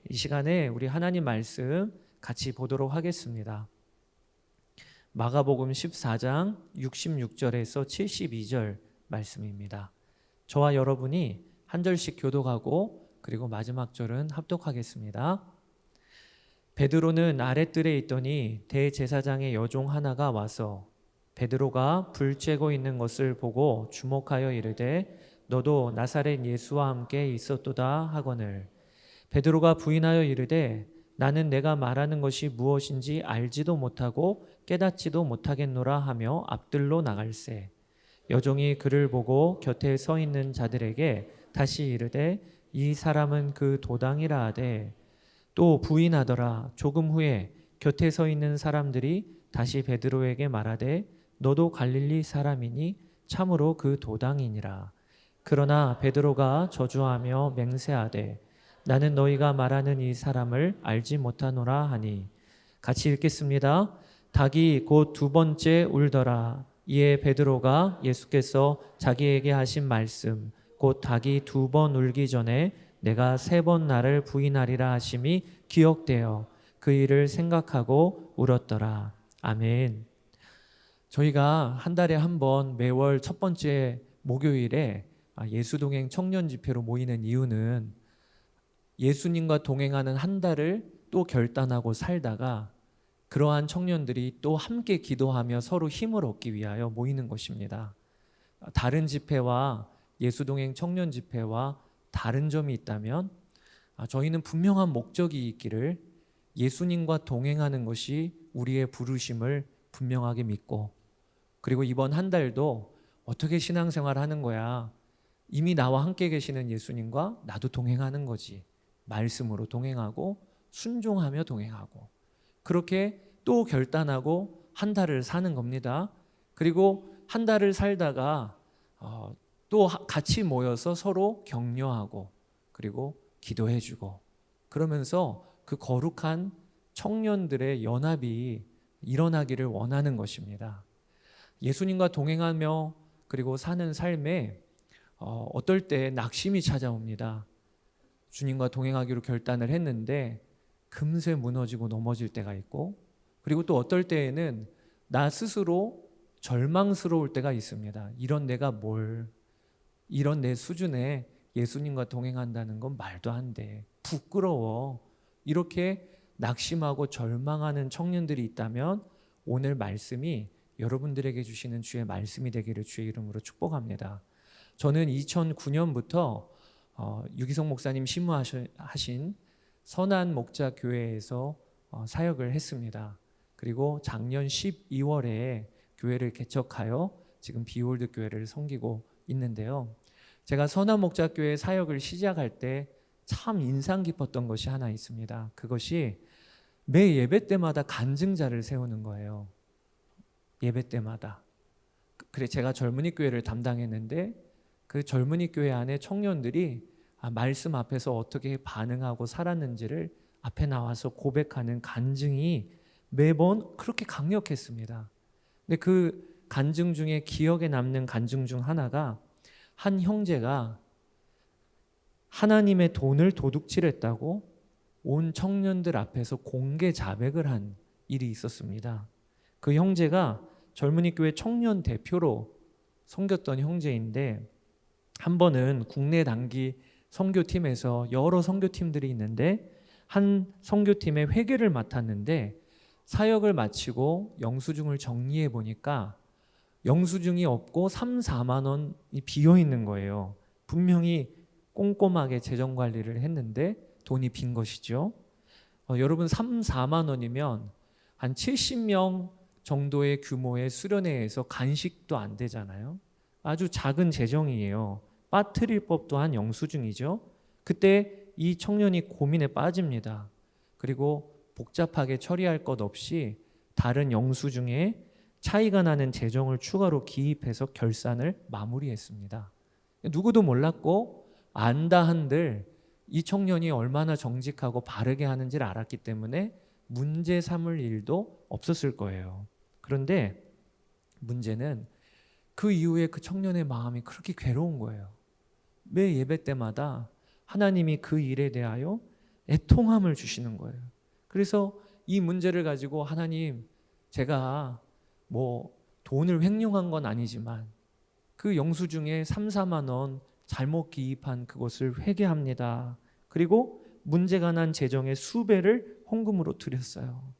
이 시간에 우리 하나님 말씀 같이 보도록 하겠습니다. 마가복음 14장 66절에서 72절 말씀입니다. 저와 여러분이 한 절씩 교독하고 그리고 마지막 절은 합독하겠습니다. 베드로는 아랫뜰에 있더니 대제사장의 여종 하나가 와서 베드로가 불 쬐고 있는 것을 보고 주목하여 이르되 너도 나사렛 예수와 함께 있었도다 하거늘 베드로가 부인하여 이르되 나는 내가 말하는 것이 무엇인지 알지도 못하고 깨닫지도 못하겠노라 하며 앞뜰로 나갈새 여종이 그를 보고 곁에 서 있는 자들에게 다시 이르되 이 사람은 그 도당이라 하되 또 부인하더라. 조금 후에 곁에 서 있는 사람들이 다시 베드로에게 말하되 너도 갈릴리 사람이니 참으로 그 도당이니라. 그러나 베드로가 저주하며 맹세하되 나는 너희가 말하는 이 사람을 알지 못하노라 하니 같이 읽겠습니다. 닭이 곧 두 번째 울더라. 이에 베드로가 예수께서 자기에게 하신 말씀 곧 닭이 두 번 울기 전에 내가 세 번 나를 부인하리라 하심이 기억되어 그 일을 생각하고 울었더라. 아멘. 저희가 한 달에 한 번 매월 첫 번째 목요일에 예수동행 청년 집회로 모이는 이유는 예수님과 동행하는 한 달을 또 결단하고 살다가 그러한 청년들이 또 함께 기도하며 서로 힘을 얻기 위하여 모이는 것입니다. 다른 집회와 예수동행 청년 집회와 다른 점이 있다면 저희는 분명한 목적이 있기를 예수님과 동행하는 것이 우리의 부르심을 분명하게 믿고 그리고 이번 한 달도 어떻게 신앙생활 하는 거야? 이미 나와 함께 계시는 예수님과 나도 동행하는 거지. 말씀으로 동행하고 순종하며 동행하고 그렇게 또 결단하고 한 달을 사는 겁니다. 그리고 한 달을 살다가 또 같이 모여서 서로 격려하고 그리고 기도해주고 그러면서 그 거룩한 청년들의 연합이 일어나기를 원하는 것입니다. 예수님과 동행하며 그리고 사는 삶에 어떨 때 낙심이 찾아옵니다. 주님과 동행하기로 결단을 했는데 금세 무너지고 넘어질 때가 있고 그리고 또 어떨 때에는 나 스스로 절망스러울 때가 있습니다. 이런 내가 이런 내 수준에 예수님과 동행한다는 건 말도 안 돼. 부끄러워. 이렇게 낙심하고 절망하는 청년들이 있다면 오늘 말씀이 여러분들에게 주시는 주의 말씀이 되기를 주의 이름으로 축복합니다. 저는 2009년부터 유기성 목사님 심무하신 선한 목자 교회에서 사역을 했습니다. 그리고 작년 12월에 교회를 개척하여 지금 비올드 교회를 섬기고 있는데요. 제가 선한 목자 교회 사역을 시작할 때 참 인상 깊었던 것이 하나 있습니다. 그것이 매 예배 때마다 간증자를 세우는 거예요. 예배 때마다. 그래 제가 젊은이 교회를 담당했는데 그 젊은이 교회 안에 청년들이 말씀 앞에서 어떻게 반응하고 살았는지를 앞에 나와서 고백하는 간증이 매번 그렇게 강력했습니다. 근데 그 간증 중에 기억에 남는 간증 중 하나가 한 형제가 하나님의 돈을 도둑질했다고 온 청년들 앞에서 공개 자백을 한 일이 있었습니다. 그 형제가 젊은이 교회 청년 대표로 섬겼던 형제인데 한 번은 국내 단기 선교팀에서 여러 선교팀들이 있는데 한 선교팀의 회계를 맡았는데 사역을 마치고 영수증을 정리해 보니까 영수증이 없고 3, 4만 원이 비어 있는 거예요. 분명히 꼼꼼하게 재정 관리를 했는데 돈이 빈 것이죠. 여러분 3, 4만 원이면 한 70명 정도의 규모의 수련회에서 간식도 안 되잖아요. 아주 작은 재정이에요. 빠뜨릴 법도 한 영수증이죠. 그때 이 청년이 고민에 빠집니다. 그리고 복잡하게 처리할 것 없이 다른 영수증에 차이가 나는 재정을 추가로 기입해서 결산을 마무리했습니다. 누구도 몰랐고 안다 한들 이 청년이 얼마나 정직하고 바르게 하는지를 알았기 때문에 문제 삼을 일도 없었을 거예요. 그런데 문제는 그 이후에 그 청년의 마음이 그렇게 괴로운 거예요. 매 예배 때마다 하나님이 그 일에 대하여 애통함을 주시는 거예요. 그래서 이 문제를 가지고 하나님, 제가 뭐 돈을 횡령한 건 아니지만 그 영수증에 3, 4만 원 잘못 기입한 그것을 회개합니다. 그리고 문제가 난 재정의 수배를 헌금으로 드렸어요.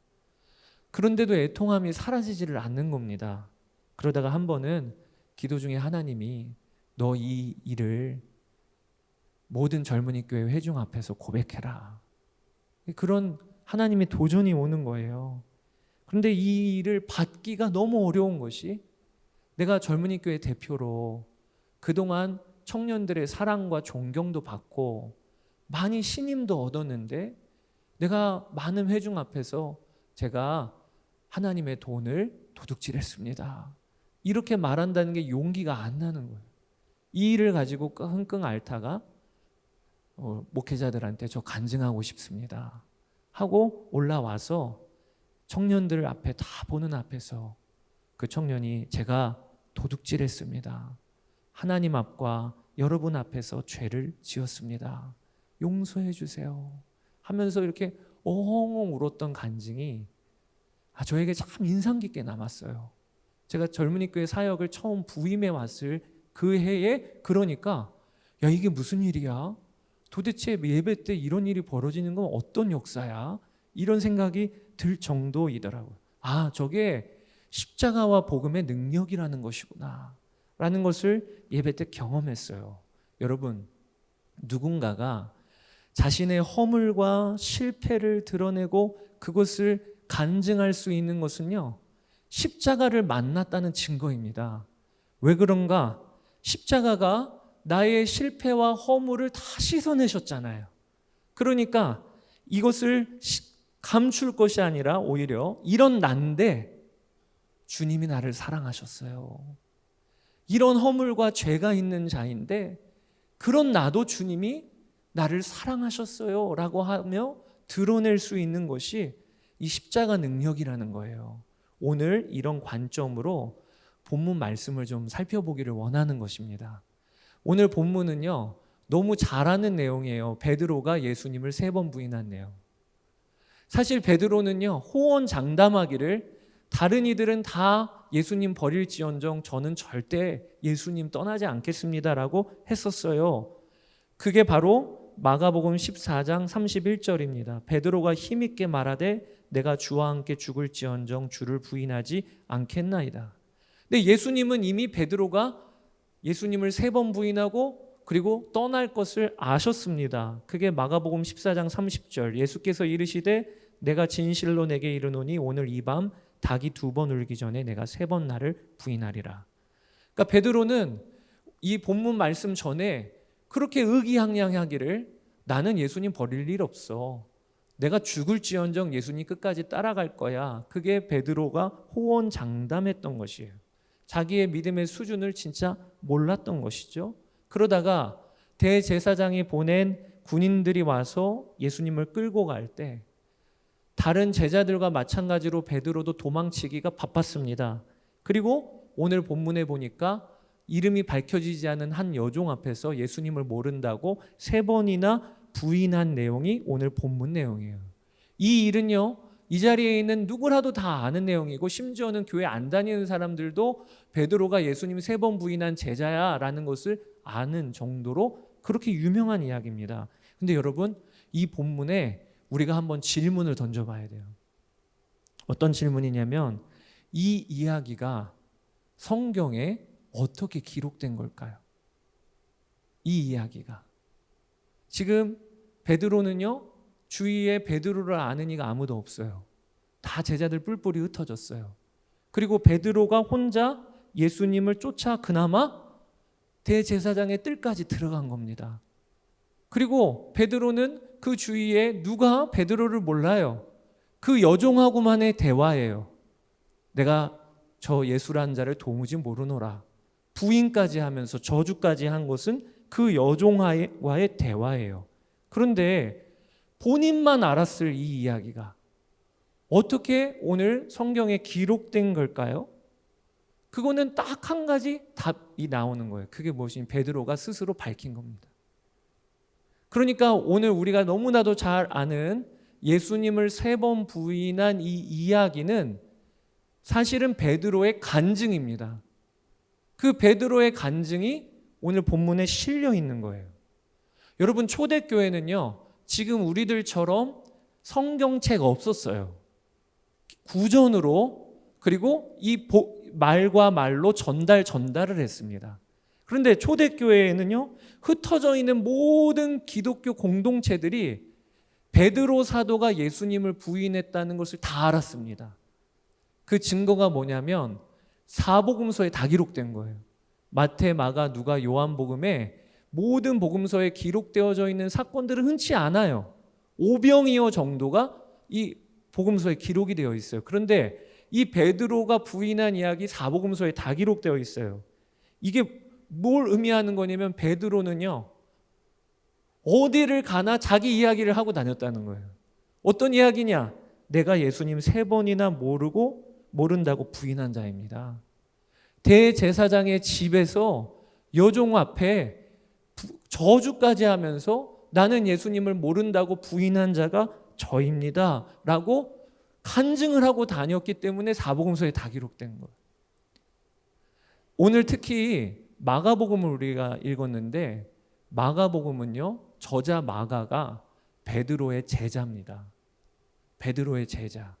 그런데도 애통함이 사라지지를 않는 겁니다. 그러다가 한 번은 기도 중에 하나님이 너 이 일을 모든 젊은이 교회 회중 앞에서 고백해라. 그런 하나님의 도전이 오는 거예요. 그런데 이 일을 받기가 너무 어려운 것이, 내가 젊은이 교회 대표로 그동안 청년들의 사랑과 존경도 받고 많이 신임도 얻었는데 내가 많은 회중 앞에서 제가 하나님의 돈을 도둑질했습니다. 이렇게 말한다는 게 용기가 안 나는 거예요. 이 일을 가지고 끙끙 앓다가 목회자들한테 저 간증하고 싶습니다 하고 올라와서 청년들 앞에 다 보는 앞에서 그 청년이 제가 도둑질했습니다. 하나님 앞과 여러분 앞에서 죄를 지었습니다. 용서해 주세요 하면서 이렇게 엉엉 울었던 간증이 저에게 참 인상 깊게 남았어요. 제가 젊은이 교회 사역을 처음 부임해 왔을 그 해에 그러니까 야, 이게 무슨 일이야? 도대체 예배 때 이런 일이 벌어지는 건 어떤 역사야? 이런 생각이 들 정도이더라고요. 저게 십자가와 복음의 능력이라는 것이구나 라는 것을 예배 때 경험했어요. 여러분, 누군가가 자신의 허물과 실패를 드러내고 그것을 간증할 수 있는 것은요, 십자가를 만났다는 증거입니다. 왜 그런가? 십자가가 나의 실패와 허물을 다 씻어내셨잖아요. 그러니까 이것을 감출 것이 아니라 오히려 이런 난데 주님이 나를 사랑하셨어요. 이런 허물과 죄가 있는 자인데 그런 나도 주님이 나를 사랑하셨어요 라고 하며 드러낼 수 있는 것이 이 십자가 능력이라는 거예요. 오늘 이런 관점으로 본문 말씀을 좀 살펴보기를 원하는 것입니다. 오늘 본문은요, 너무 잘 아는 내용이에요. 베드로가 예수님을 3번 부인한 내용. 사실 베드로는요, 호언장담하기를 다른 이들은 다 예수님 버릴지언정 저는 절대 예수님 떠나지 않겠습니다라고 했었어요. 그게 바로 마가복음 14장 31절입니다. 베드로가 힘있게 말하되 내가 주와 함께 죽을지언정 주를 부인하지 않겠나이다. 근데 예수님은 이미 베드로가 예수님을 3번 부인하고 그리고 떠날 것을 아셨습니다. 그게 마가복음 14장 30절. 예수께서 이르시되 내가 진실로 내게 이르노니 오늘 이 밤 닭이 2번 울기 전에 내가 3번 나를 부인하리라. 그러니까 베드로는 이 본문 말씀 전에 그렇게 의기양양하기를 나는 예수님 버릴 일 없어. 내가 죽을지언정 예수님 끝까지 따라갈 거야. 그게 베드로가 호언장담했던 것이에요. 자기의 믿음의 수준을 진짜 몰랐던 것이죠. 그러다가 대제사장이 보낸 군인들이 와서 예수님을 끌고 갈 때 다른 제자들과 마찬가지로 베드로도 도망치기가 바빴습니다. 그리고 오늘 본문에 보니까 이름이 밝혀지지 않은 한 여종 앞에서 예수님을 모른다고 3번이나 부인한 내용이 오늘 본문 내용이에요. 이 일은요, 이 자리에 있는 누구라도 다 아는 내용이고 심지어는 교회 안 다니는 사람들도 베드로가 예수님 3번 부인한 제자야 라는 것을 아는 정도로 그렇게 유명한 이야기입니다. 근데 여러분, 이 본문에 우리가 한번 질문을 던져봐야 돼요. 어떤 질문이냐면 이 이야기가 성경에 어떻게 기록된 걸까요? 이 이야기가 지금 베드로는요, 주위에 베드로를 아는 이가 아무도 없어요. 다 제자들 뿔뿔이 흩어졌어요. 그리고 베드로가 혼자 예수님을 쫓아 그나마 대제사장의 뜰까지 들어간 겁니다. 그리고 베드로는 그 주위에 누가 베드로를 몰라요. 그 여종하고만의 대화예요. 내가 저 예수라는 자를 도무지 모르노라. 부인까지 하면서 저주까지 한 것은 그 여종와의 대화예요. 그런데 본인만 알았을 이 이야기가 어떻게 오늘 성경에 기록된 걸까요? 그거는 딱 한 가지 답이 나오는 거예요. 그게 무엇이냐? 베드로가 스스로 밝힌 겁니다. 그러니까 오늘 우리가 너무나도 잘 아는 예수님을 3번 부인한 이 이야기는 사실은 베드로의 간증입니다. 그 베드로의 간증이 오늘 본문에 실려 있는 거예요. 여러분, 초대교회는요, 지금 우리들처럼 성경책 없었어요. 구전으로, 그리고 이 말과 말로 전달을 했습니다. 그런데 초대교회에는요, 흩어져 있는 모든 기독교 공동체들이 베드로 사도가 예수님을 부인했다는 것을 다 알았습니다. 그 증거가 뭐냐면 사복음서에 다 기록된 거예요. 마태, 마가, 누가, 요한복음에 모든 복음서에 기록되어져 있는 사건들은 흔치 않아요. 오병이어 정도가 이 복음서에 기록이 되어 있어요. 그런데 이 베드로가 부인한 이야기 사복음서에 다 기록되어 있어요. 이게 뭘 의미하는 거냐면 베드로는요, 어디를 가나 자기 이야기를 하고 다녔다는 거예요. 어떤 이야기냐? 내가 예수님 3번이나 모른다고 부인한 자입니다. 대제사장의 집에서 여종 앞에 저주까지 하면서 나는 예수님을 모른다고 부인한 자가 저입니다 라고 간증을 하고 다녔기 때문에 사복음서에 다 기록된 거예요. 오늘 특히 마가복음을 우리가 읽었는데 마가복음은요, 저자 마가가 베드로의 제자입니다. 베드로의 제자.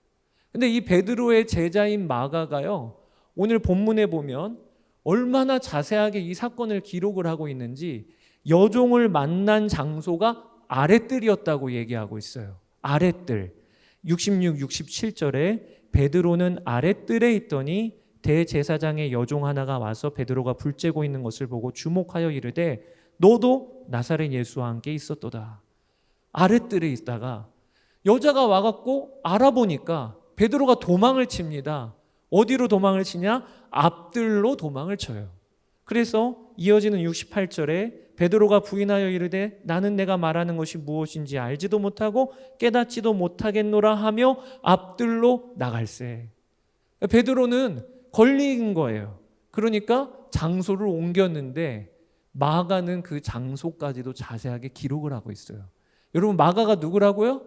근데 이 베드로의 제자인 마가가요, 오늘 본문에 보면 얼마나 자세하게 이 사건을 기록을 하고 있는지 여종을 만난 장소가 아랫뜰이었다고 얘기하고 있어요. 아랫뜰. 66, 67절에 베드로는 아랫뜰에 있더니 대제사장의 여종 하나가 와서 베드로가 불 쬐고 있는 것을 보고 주목하여 이르되 너도 나사렛 예수와 함께 있었도다. 아랫뜰에 있다가 여자가 와갖고 알아보니까 베드로가 도망을 칩니다. 어디로 도망을 치냐? 앞뜰로 도망을 쳐요. 그래서 이어지는 68절에 베드로가 부인하여 이르되 나는 내가 말하는 것이 무엇인지 알지도 못하고 깨닫지도 못하겠노라 하며 앞뜰로 나갈세. 베드로는 걸린 거예요. 그러니까 장소를 옮겼는데 마가는 그 장소까지도 자세하게 기록을 하고 있어요. 여러분, 마가가 누구라고요?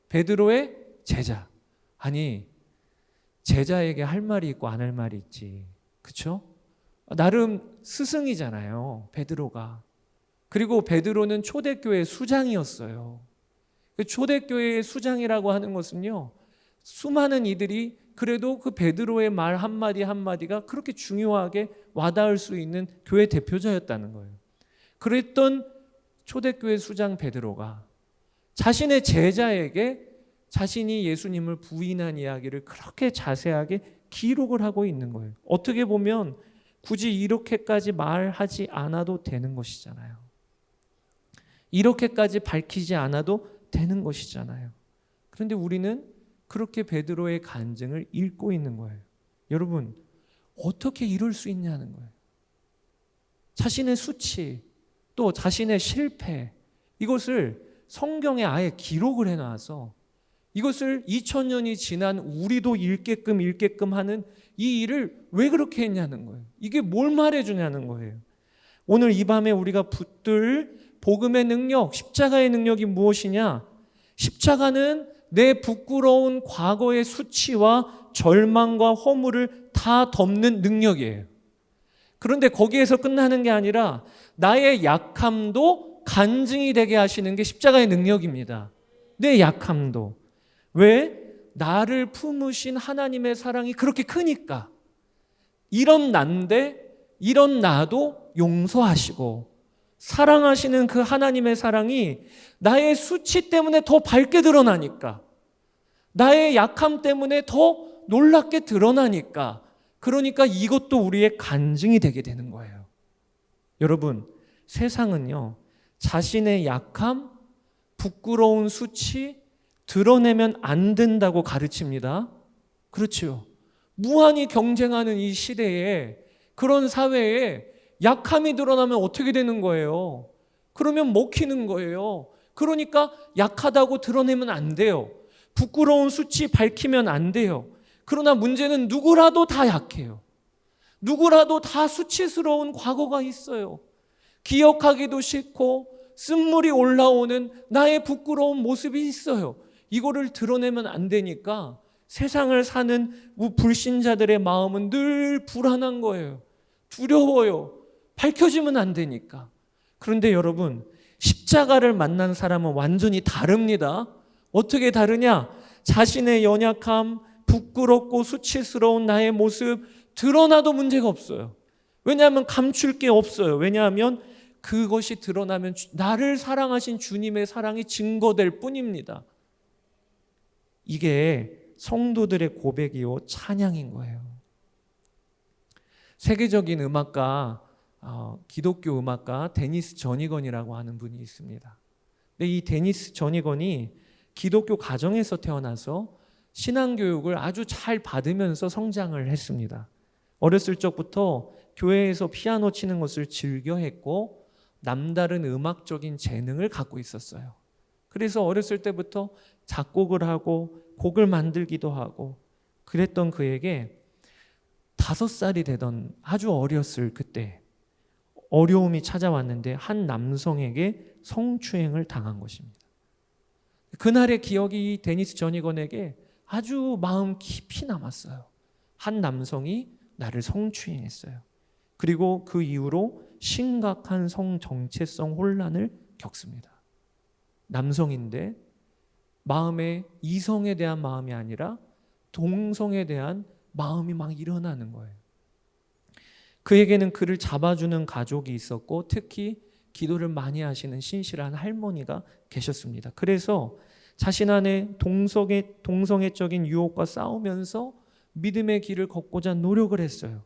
베드로의 제자. 아니, 제자에게 할 말이 있고 안 할 말이 있지. 그렇죠? 나름 스승이잖아요, 베드로가. 그리고 베드로는 초대교회 수장이었어요. 초대교회의 수장이라고 하는 것은요, 수많은 이들이 그래도 그 베드로의 말 한마디 한마디가 그렇게 중요하게 와닿을 수 있는 교회 대표자였다는 거예요. 그랬던 초대교회 수장 베드로가 자신의 제자에게 자신이 예수님을 부인한 이야기를 그렇게 자세하게 기록을 하고 있는 거예요. 어떻게 보면 굳이 이렇게까지 말하지 않아도 되는 것이잖아요. 이렇게까지 밝히지 않아도 되는 것이잖아요. 그런데 우리는 그렇게 베드로의 간증을 읽고 있는 거예요. 여러분, 어떻게 이럴 수 있냐는 거예요. 자신의 수치, 또 자신의 실패, 이것을 성경에 아예 기록을 해놔서 이것을 2000년이 지난 우리도 읽게끔 하는 이 일을 왜 그렇게 했냐는 거예요. 이게 뭘 말해주냐는 거예요. 오늘 이 밤에 우리가 붙들 복음의 능력, 십자가의 능력이 무엇이냐? 십자가는 내 부끄러운 과거의 수치와 절망과 허물을 다 덮는 능력이에요. 그런데 거기에서 끝나는 게 아니라 나의 약함도 간증이 되게 하시는 게 십자가의 능력입니다. 내 약함도. 왜? 나를 품으신 하나님의 사랑이 그렇게 크니까. 이런 난데 이런 나도 용서하시고 사랑하시는 그 하나님의 사랑이 나의 수치 때문에 더 밝게 드러나니까, 나의 약함 때문에 더 놀랍게 드러나니까, 그러니까 이것도 우리의 간증이 되게 되는 거예요. 여러분, 세상은요, 자신의 약함, 부끄러운 수치 드러내면 안 된다고 가르칩니다. 그렇죠. 무한히 경쟁하는 이 시대에, 그런 사회에 약함이 드러나면 어떻게 되는 거예요? 그러면 먹히는 거예요. 그러니까 약하다고 드러내면 안 돼요. 부끄러운 수치 밝히면 안 돼요. 그러나 문제는 누구라도 다 약해요. 누구라도 다 수치스러운 과거가 있어요. 기억하기도 싫고 쓴물이 올라오는 나의 부끄러운 모습이 있어요. 이거를 드러내면 안 되니까 세상을 사는 불신자들의 마음은 늘 불안한 거예요. 두려워요. 밝혀지면 안 되니까. 그런데 여러분, 십자가를 만난 사람은 완전히 다릅니다. 어떻게 다르냐? 자신의 연약함, 부끄럽고 수치스러운 나의 모습 드러나도 문제가 없어요. 왜냐하면 감출 게 없어요. 왜냐하면 그것이 드러나면 나를 사랑하신 주님의 사랑이 증거될 뿐입니다. 이게 성도들의 고백이요 찬양인 거예요. 세계적인 음악가, 기독교 음악가 데니스 저니건이라고 하는 분이 있습니다. 근데 이 데니스 저니건이 기독교 가정에서 태어나서 신앙교육을 아주 잘 받으면서 성장을 했습니다. 어렸을 적부터 교회에서 피아노 치는 것을 즐겨했고 남다른 음악적인 재능을 갖고 있었어요. 그래서 어렸을 때부터 작곡을 하고 곡을 만들기도 하고 그랬던 그에게 5살이 되던 아주 어렸을 그때 어려움이 찾아왔는데 한 남성에게 성추행을 당한 것입니다. 그날의 기억이 이 데니스 저니건에게 아주 마음 깊이 남았어요. 한 남성이 나를 성추행했어요. 그리고 그 이후로 심각한 성정체성 혼란을 겪습니다. 남성인데 마음에 이성에 대한 마음이 아니라 동성에 대한 마음이 막 일어나는 거예요. 그에게는 그를 잡아주는 가족이 있었고 특히 기도를 많이 하시는 신실한 할머니가 계셨습니다. 그래서 자신 안에 동성애적인 유혹과 싸우면서 믿음의 길을 걷고자 노력을 했어요.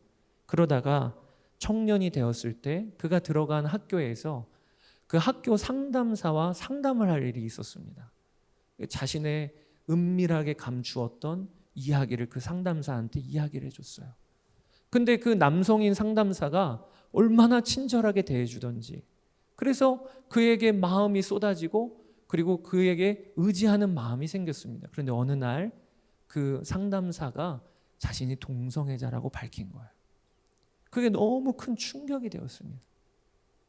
그러다가 청년이 되었을 때 그가 들어간 학교에서 그 학교 상담사와 상담을 할 일이 있었습니다. 자신의 은밀하게 감추었던 이야기를 그 상담사한테 이야기를 해줬어요. 근데 그 남성인 상담사가 얼마나 친절하게 대해주던지 그래서 그에게 마음이 쏟아지고 그리고 그에게 의지하는 마음이 생겼습니다. 그런데 어느 날 그 상담사가 자신이 동성애자라고 밝힌 거예요. 그게 너무 큰 충격이 되었습니다.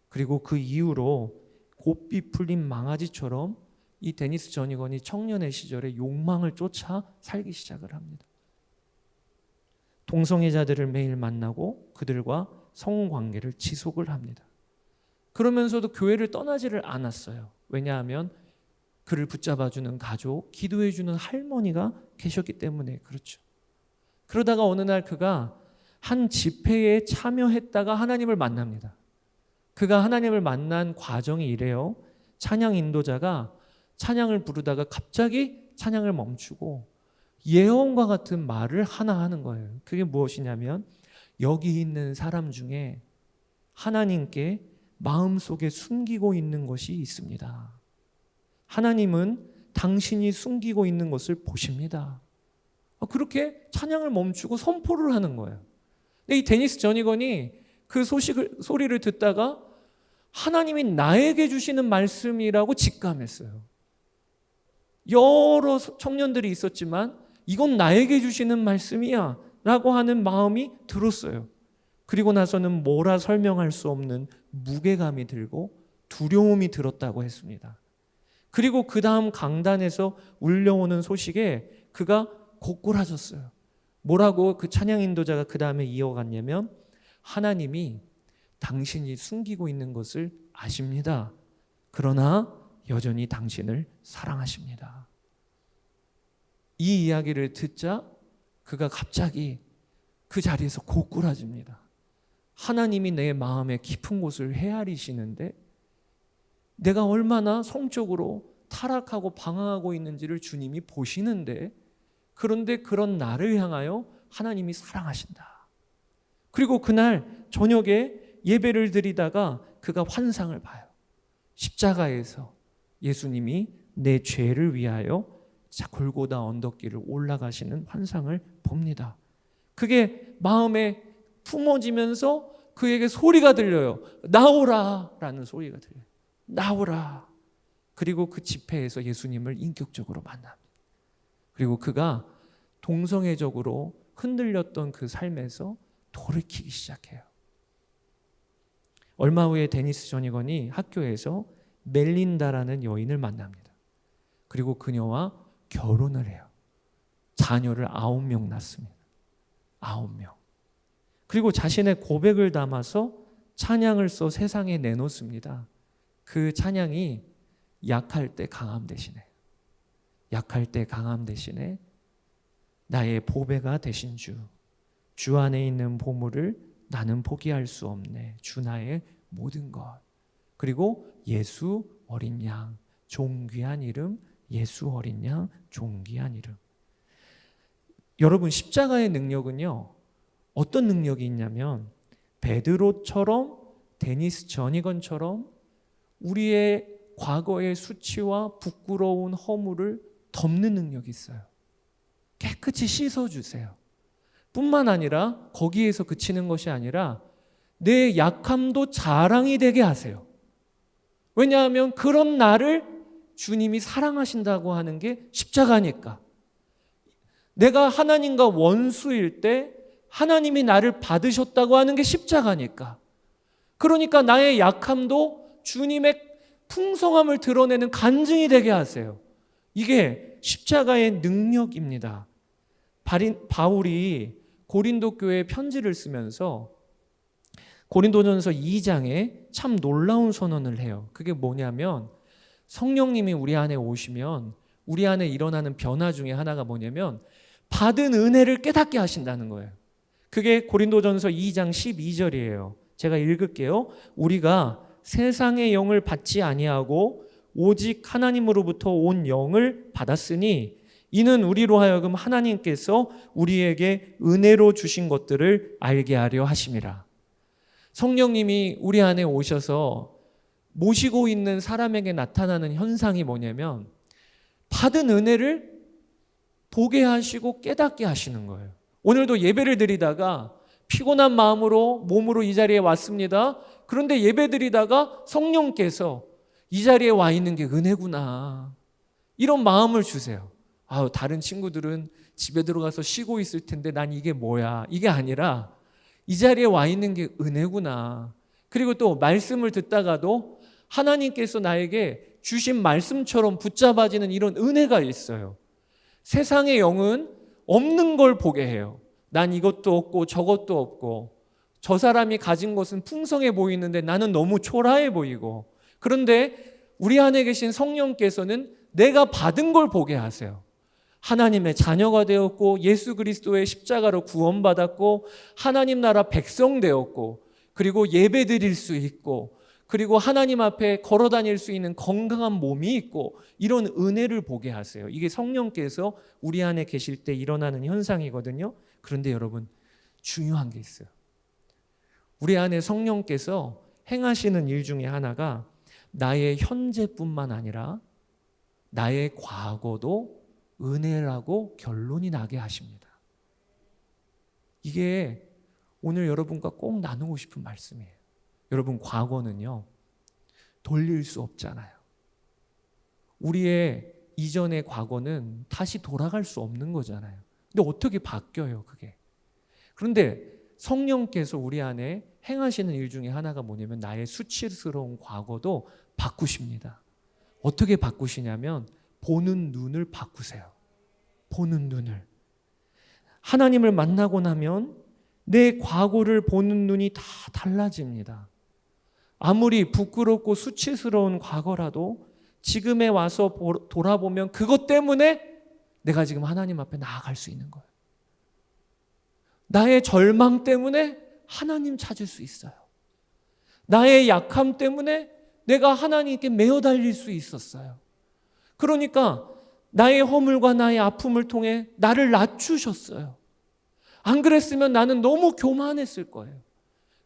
그리고 그 이후로 곱비 풀린 망아지처럼 이 데니스 저니건이 청년의 시절에 욕망을 쫓아 살기 시작을 합니다. 동성애자들을 매일 만나고 그들과 성관계를 지속을 합니다. 그러면서도 교회를 떠나지를 않았어요. 왜냐하면 그를 붙잡아주는 가족, 기도해주는 할머니가 계셨기 때문에 그렇죠. 그러다가 어느 날 그가 한 집회에 참여했다가 하나님을 만납니다. 그가 하나님을 만난 과정이 이래요. 찬양 인도자가 찬양을 부르다가 갑자기 찬양을 멈추고 예언과 같은 말을 하나 하는 거예요. 그게 무엇이냐면 여기 있는 사람 중에 하나님께 마음속에 숨기고 있는 것이 있습니다. 하나님은 당신이 숨기고 있는 것을 보십니다. 그렇게 찬양을 멈추고 선포를 하는 거예요. 근데 이 데니스 저니건이 그 소리를 듣다가 하나님이 나에게 주시는 말씀이라고 직감했어요. 여러 청년들이 있었지만 이건 나에게 주시는 말씀이야 라고 하는 마음이 들었어요. 그리고 나서는 뭐라 설명할 수 없는 무게감이 들고 두려움이 들었다고 했습니다. 그리고 그 다음 강단에서 울려오는 소식에 그가 고꾸라졌어요. 뭐라고 그 찬양 인도자가 그 다음에 이어갔냐면 하나님이 당신이 숨기고 있는 것을 아십니다. 그러나 여전히 당신을 사랑하십니다. 이 이야기를 듣자 그가 갑자기 그 자리에서 고꾸라집니다. 하나님이 내 마음의 깊은 곳을 헤아리시는데 내가 얼마나 성적으로 타락하고 방황하고 있는지를 주님이 보시는데 그런데 그런 나를 향하여 하나님이 사랑하신다. 그리고 그날 저녁에 예배를 드리다가 그가 환상을 봐요. 십자가에서 예수님이 내 죄를 위하여 골고다 언덕길을 올라가시는 환상을 봅니다. 그게 마음에 품어지면서 그에게 소리가 들려요. 나오라 라는 소리가 들려요. 나오라. 그리고 그 집회에서 예수님을 인격적으로 만납니다. 그리고 그가 동성애적으로 흔들렸던 그 삶에서 돌이키기 시작해요. 얼마 후에 데니스 저니건이 학교에서 멜린다라는 여인을 만납니다. 그리고 그녀와 결혼을 해요. 자녀를 9명 낳습니다. 9명. 그리고 자신의 고백을 담아서 찬양을 써 세상에 내놓습니다. 그 찬양이 약할 때 강함 대신에, 약할 때 강함 대신에 나의 보배가 되신 주 안에 있는 보물을 나는 포기할 수 없네. 주 나의 모든 것. 그리고 예수 어린 양, 존귀한 이름, 예수 어린 양, 존귀한 이름. 여러분, 십자가의 능력은요, 어떤 능력이 있냐면 베드로처럼, 데니스 저니건처럼 우리의 과거의 수치와 부끄러운 허물을 덮는 능력이 있어요. 깨끗이 씻어주세요. 뿐만 아니라 거기에서 그치는 것이 아니라 내 약함도 자랑이 되게 하세요. 왜냐하면 그런 나를 주님이 사랑하신다고 하는 게 십자가니까. 내가 하나님과 원수일 때 하나님이 나를 받으셨다고 하는 게 십자가니까. 그러니까 나의 약함도 주님의 풍성함을 드러내는 간증이 되게 하세요. 이게 십자가의 능력입니다. 바울이 고린도 교회에 편지를 쓰면서 고린도전서 2장에 참 놀라운 선언을 해요. 그게 뭐냐면 성령님이 우리 안에 오시면 우리 안에 일어나는 변화 중에 하나가 뭐냐면 받은 은혜를 깨닫게 하신다는 거예요. 그게 고린도전서 2장 12절이에요. 제가 읽을게요. 우리가 세상의 영을 받지 아니하고 오직 하나님으로부터 온 영을 받았으니 이는 우리로 하여금 하나님께서 우리에게 은혜로 주신 것들을 알게 하려 하심이라. 성령님이 우리 안에 오셔서 모시고 있는 사람에게 나타나는 현상이 뭐냐면 받은 은혜를 보게 하시고 깨닫게 하시는 거예요. 오늘도 예배를 드리다가 피곤한 마음으로 몸으로 이 자리에 왔습니다. 그런데 예배 드리다가 성령께서 이 자리에 와 있는 게 은혜구나, 이런 마음을 주세요. 다른 친구들은 집에 들어가서 쉬고 있을 텐데 난 이게 뭐야, 이게 아니라 이 자리에 와 있는 게 은혜구나. 그리고 또 말씀을 듣다가도 하나님께서 나에게 주신 말씀처럼 붙잡아지는 이런 은혜가 있어요. 세상의 영은 없는 걸 보게 해요. 난 이것도 없고 저것도 없고 저 사람이 가진 것은 풍성해 보이는데 나는 너무 초라해 보이고, 그런데 우리 안에 계신 성령께서는 내가 받은 걸 보게 하세요. 하나님의 자녀가 되었고 예수 그리스도의 십자가로 구원받았고 하나님 나라 백성 되었고 그리고 예배 드릴 수 있고 그리고 하나님 앞에 걸어 다닐 수 있는 건강한 몸이 있고 이런 은혜를 보게 하세요. 이게 성령께서 우리 안에 계실 때 일어나는 현상이거든요. 그런데 여러분, 중요한 게 있어요. 우리 안에 성령께서 행하시는 일 중에 하나가 나의 현재뿐만 아니라 나의 과거도 은혜라고 결론이 나게 하십니다. 이게 오늘 여러분과 꼭 나누고 싶은 말씀이에요. 여러분, 과거는요, 돌릴 수 없잖아요. 우리의 이전의 과거는 다시 돌아갈 수 없는 거잖아요. 근데 어떻게 바뀌어요, 그게? 그런데 성령께서 우리 안에 행하시는 일 중에 하나가 뭐냐면 나의 수치스러운 과거도 바꾸십니다. 어떻게 바꾸시냐면 보는 눈을 바꾸세요. 보는 눈을. 하나님을 만나고 나면 내 과거를 보는 눈이 다 달라집니다. 아무리 부끄럽고 수치스러운 과거라도 지금에 와서 돌아보면 그것 때문에 내가 지금 하나님 앞에 나아갈 수 있는 거예요. 나의 절망 때문에 하나님 찾을 수 있어요. 나의 약함 때문에 내가 하나님께 매어 달릴 수 있었어요. 그러니까 나의 허물과 나의 아픔을 통해 나를 낮추셨어요. 안 그랬으면 나는 너무 교만했을 거예요.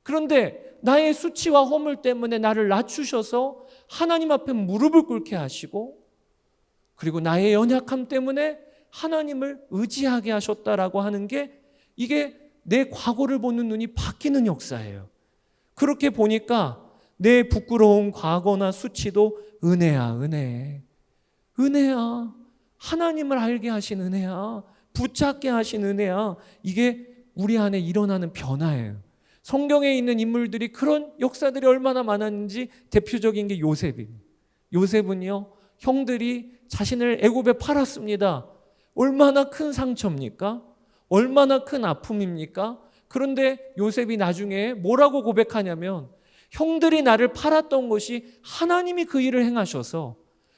그런데 나의 수치와 허물 때문에 나를 낮추셔서 하나님 앞에 무릎을 꿇게 하시고 그리고 나의 연약함 때문에 하나님을 의지하게 하셨다라고 하는 게 이게 내 과거를 보는 눈이 바뀌는 역사예요. 그렇게 보니까 내 부끄러운 과거나 수치도 은혜야, 은혜. 은혜야. 하나님을 알게 하신 은혜야. 붙잡게 하신 은혜야. 이게 우리 안에 일어나는 변화예요. 성경에 있는 인물들이 그런 역사들이 얼마나 많았는지 대표적인 게 요셉입니다. 요셉은요, 형들이 자신을 애굽에 팔았습니다. 얼마나 큰 상처입니까? 얼마나 큰 아픔입니까? 그런데 요셉이 나중에 뭐라고 고백하냐면, 형들이 나를 팔았던 것이 하나님이 그 일을 행하셔서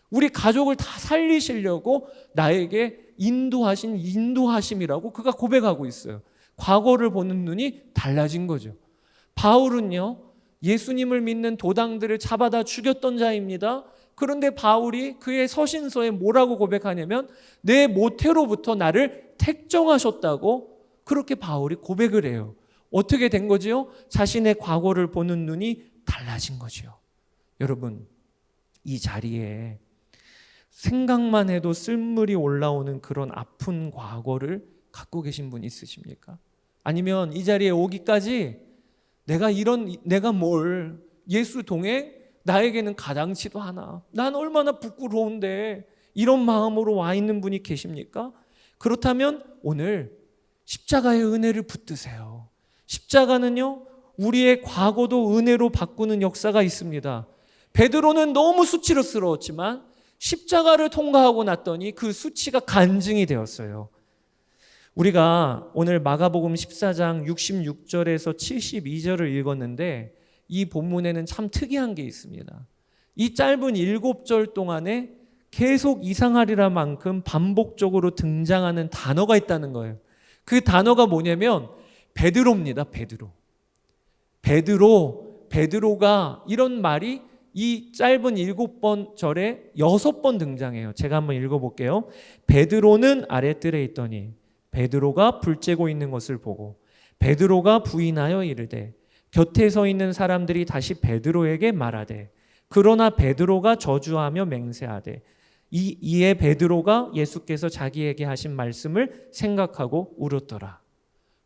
우리 가족을 다 살리시려고 나에게 인도하신 인도하심이라고 그가 고백하고 있어요. 과거를 보는 눈이 달라진 거죠. 바울은요, 예수님을 믿는 도당들을 잡아다 죽였던 자입니다. 그런데 바울이 그의 서신서에 뭐라고 고백하냐면, 내 모태로부터 나를 택정하셨다고 그렇게 바울이 고백을 해요. 어떻게 된 거지요? 자신의 과거를 보는 눈이 달라진 거지요. 여러분, 이 자리에 생각만 해도 쓸물이 올라오는 그런 아픈 과거를 갖고 계신 분 있으십니까? 아니면 이 자리에 오기까지 내가 뭘 예수 동행 나에게는 가당치도 않아. 난 얼마나 부끄러운데, 이런 마음으로 와 있는 분이 계십니까? 그렇다면 오늘 십자가의 은혜를 붙드세요. 십자가는요, 우리의 과거도 은혜로 바꾸는 역사가 있습니다. 베드로는 너무 수치스러웠지만 십자가를 통과하고 났더니 그 수치가 간증이 되었어요. 우리가 오늘 마가복음 14장 66절에서 72절을 읽었는데, 이 본문에는 참 특이한 게 있습니다. 이 짧은 7절 동안에 계속 이상하리라 만큼 반복적으로 등장하는 단어가 있다는 거예요. 그 단어가 뭐냐면 베드로입니다. 베드로가 이런 말이 이 짧은 7절에 6번 등장해요. 제가 한번 읽어볼게요. 베드로는 아랫뜰에 있더니 베드로가 불 쬐고 있는 것을 보고 베드로가 부인하여 이르되 곁에 서 있는 사람들이 다시 베드로에게 말하되 그러나 베드로가 저주하며 맹세하되 이에 베드로가 예수께서 자기에게 하신 말씀을 생각하고 울었더라.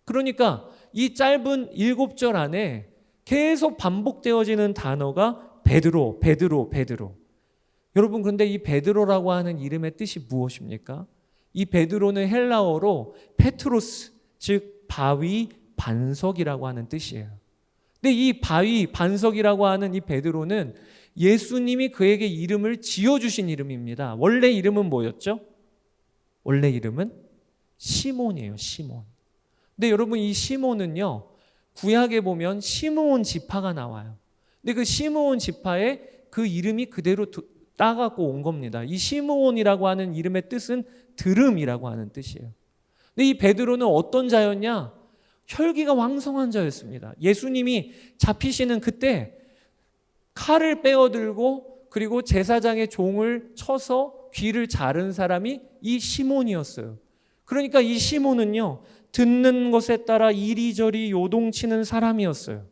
그러니까 이 짧은 7절 안에 계속 반복되어지는 단어가 베드로. 여러분, 그런데 이 베드로라고 하는 이름의 뜻이 무엇입니까? 이 베드로는 헬라어로 페트로스, 즉 바위 반석이라고 하는 뜻이에요. 근데 이 바위 반석이라고 하는 이 베드로는 예수님이 그에게 이름을 지어주신 이름입니다. 원래 이름은 뭐였죠? 원래 이름은 시몬이에요. 시몬. 근데 여러분, 이 시몬은요, 구약에 보면 시므온 지파가 나와요. 근데 그 시므온 지파에 그 이름이 그대로 따갖고 온 겁니다. 이 시므온이라고 하는 이름의 뜻은 들음이라고 하는 뜻이에요. 근데 이 베드로는 어떤 자였냐? 혈기가 왕성한 자였습니다. 예수님이 잡히시는 그때 칼을 빼어들고 그리고 제사장의 종을 쳐서 귀를 자른 사람이 이 시몬이었어요. 그러니까 이 시몬은요, 듣는 것에 따라 이리저리 요동치는 사람이었어요.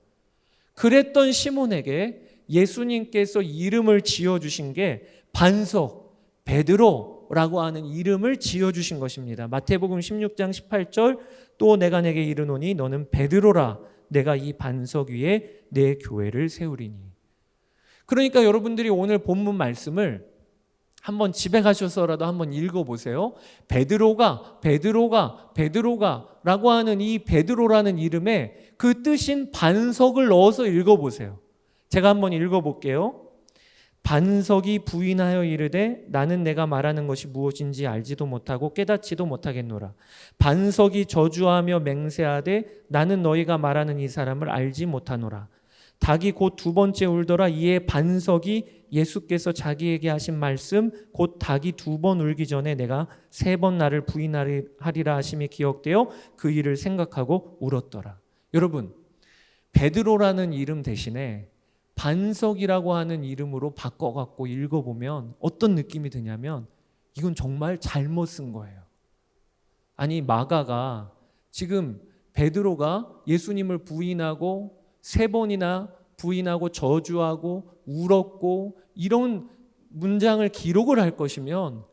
그랬던 시몬에게 예수님께서 이름을 지어주신 게 반석, 베드로라고 하는 이름을 지어주신 것입니다. 마태복음 16장 18절, 또 내가 내게 이르노니 너는 베드로라, 내가 이 반석 위에 내 교회를 세우리니. 그러니까 여러분들이 오늘 본문 말씀을 한번 집에 가셔서라도 한번 읽어보세요. 베드로가 라고 하는 이 베드로라는 이름에 그 뜻인 반석을 넣어서 읽어보세요. 제가 한번 읽어볼게요. 반석이 부인하여 이르되 나는 내가 말하는 것이 무엇인지 알지도 못하고 깨닫지도 못하겠노라. 반석이 저주하며 맹세하되 나는 너희가 말하는 이 사람을 알지 못하노라. 닭이 곧 2번째 울더라. 이에 반석이 예수께서 자기에게 하신 말씀 곧 닭이 2번 울기 전에 내가 3번 나를 부인하리라 하심이 기억되어 그 일을 생각하고 울었더라. 여러분, 베드로라는 이름 대신에 반석이라고 하는 이름으로 바꿔갖고 읽어보면 어떤 느낌이 드냐면 이건 정말 잘못 쓴 거예요. 아니, 마가가 지금 베드로가 예수님을 부인하고 3번이나 부인하고 저주하고 울었고 이런 문장을 기록을 할 것이면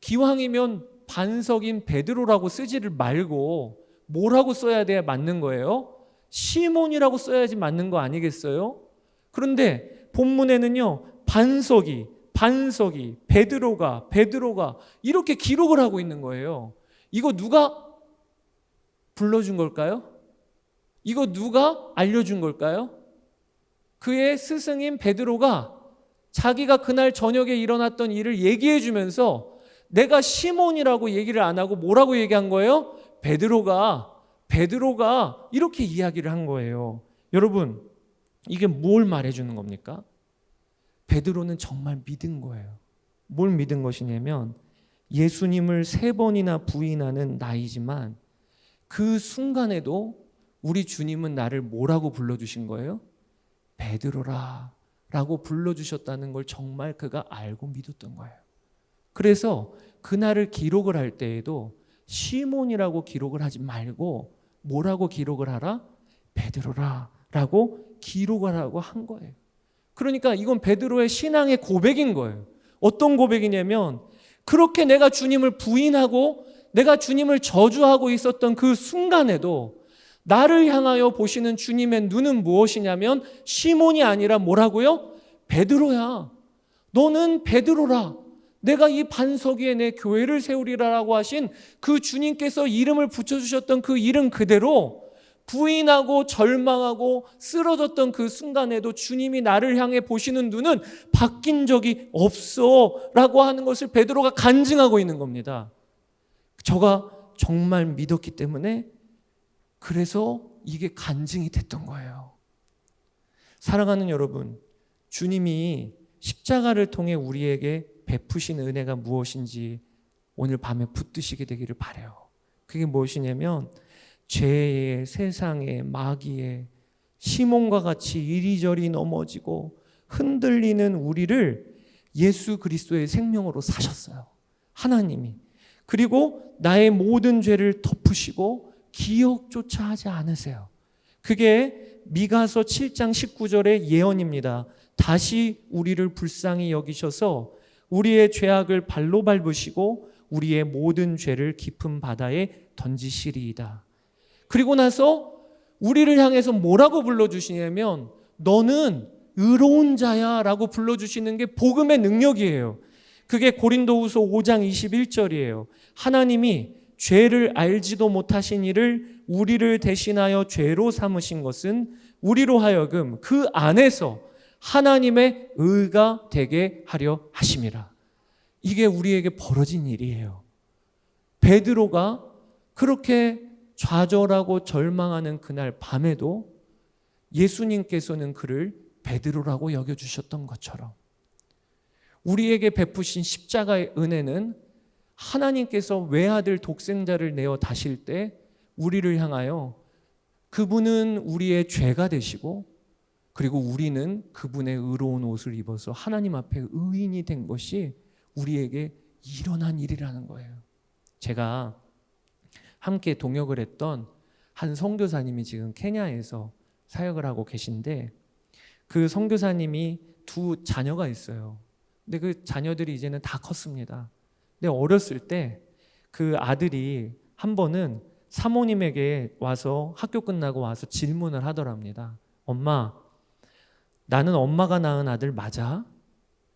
기왕이면 반석인 베드로라고 쓰지를 말고 뭐라고 써야 돼야 맞는 거예요? 시몬이라고 써야지 맞는 거 아니겠어요? 그런데 본문에는요, 반석이 베드로가 이렇게 기록을 하고 있는 거예요. 이거 누가 불러준 걸까요? 이거 누가 알려준 걸까요? 그의 스승인 베드로가 자기가 그날 저녁에 일어났던 일을 얘기해 주면서 내가 시몬이라고 얘기를 안 하고 뭐라고 얘기한 거예요? 베드로가 이렇게 이야기를 한 거예요. 여러분, 이게 뭘 말해주는 겁니까? 베드로는 정말 믿은 거예요. 뭘 믿은 것이냐면 예수님을 3번이나 부인하는 나이지만 그 순간에도 우리 주님은 나를 뭐라고 불러주신 거예요? 베드로라 라고 불러주셨다는 걸 정말 그가 알고 믿었던 거예요. 그래서 그날을 기록을 할 때에도 시몬이라고 기록을 하지 말고 뭐라고 기록을 하라? 베드로라 라고 기록을 하고 한 거예요. 그러니까 이건 베드로의 신앙의 고백인 거예요. 어떤 고백이냐면 그렇게 내가 주님을 부인하고 내가 주님을 저주하고 있었던 그 순간에도 나를 향하여 보시는 주님의 눈은 무엇이냐면 시몬이 아니라 뭐라고요? 베드로야. 너는 베드로라. 내가 이 반석 위에 내 교회를 세우리라라고 하신 그 주님께서 이름을 붙여주셨던 그 이름 그대로 부인하고 절망하고 쓰러졌던 그 순간에도 주님이 나를 향해 보시는 눈은 바뀐 적이 없어 라고 하는 것을 베드로가 간증하고 있는 겁니다. 저가 정말 믿었기 때문에 그래서 이게 간증이 됐던 거예요. 사랑하는 여러분, 주님이 십자가를 통해 우리에게 베푸신 은혜가 무엇인지 오늘 밤에 붙드시게 되기를 바라요. 그게 무엇이냐면 죄의, 세상의, 마귀의 시몬과 같이 이리저리 넘어지고 흔들리는 우리를 예수 그리스도의 생명으로 사셨어요. 하나님이. 그리고 나의 모든 죄를 덮으시고 기억조차 하지 않으세요. 그게 미가서 7장 19절의 예언입니다. 다시 우리를 불쌍히 여기셔서 우리의 죄악을 발로 밟으시고 우리의 모든 죄를 깊은 바다에 던지시리이다. 그리고 나서 우리를 향해서 뭐라고 불러주시냐면 너는 의로운 자야 라고 불러주시는 게 복음의 능력이에요. 그게 고린도후서 5장 21절이에요. 하나님이 죄를 알지도 못하신 이를 우리를 대신하여 죄로 삼으신 것은 우리로 하여금 그 안에서 하나님의 의가 되게 하려 하심이라. 이게 우리에게 벌어진 일이에요. 베드로가 그렇게 좌절하고 절망하는 그날 밤에도 예수님께서는 그를 베드로라고 여겨주셨던 것처럼 우리에게 베푸신 십자가의 은혜는 하나님께서 외아들 독생자를 내어 다실 때 우리를 향하여 그분은 우리의 죄가 되시고 그리고 우리는 그분의 의로운 옷을 입어서 하나님 앞에 의인이 된 것이 우리에게 일어난 일이라는 거예요. 제가 함께 동역을 했던 한 선교사님이 지금 케냐에서 사역을 하고 계신데 그 선교사님이 2 자녀가 있어요. 근데 그 자녀들이 이제는 다 컸습니다. 근데 어렸을 때 그 아들이 한 번은 사모님에게 와서 학교 끝나고 와서 질문을 하더랍니다. 엄마, 나는 엄마가 낳은 아들 맞아?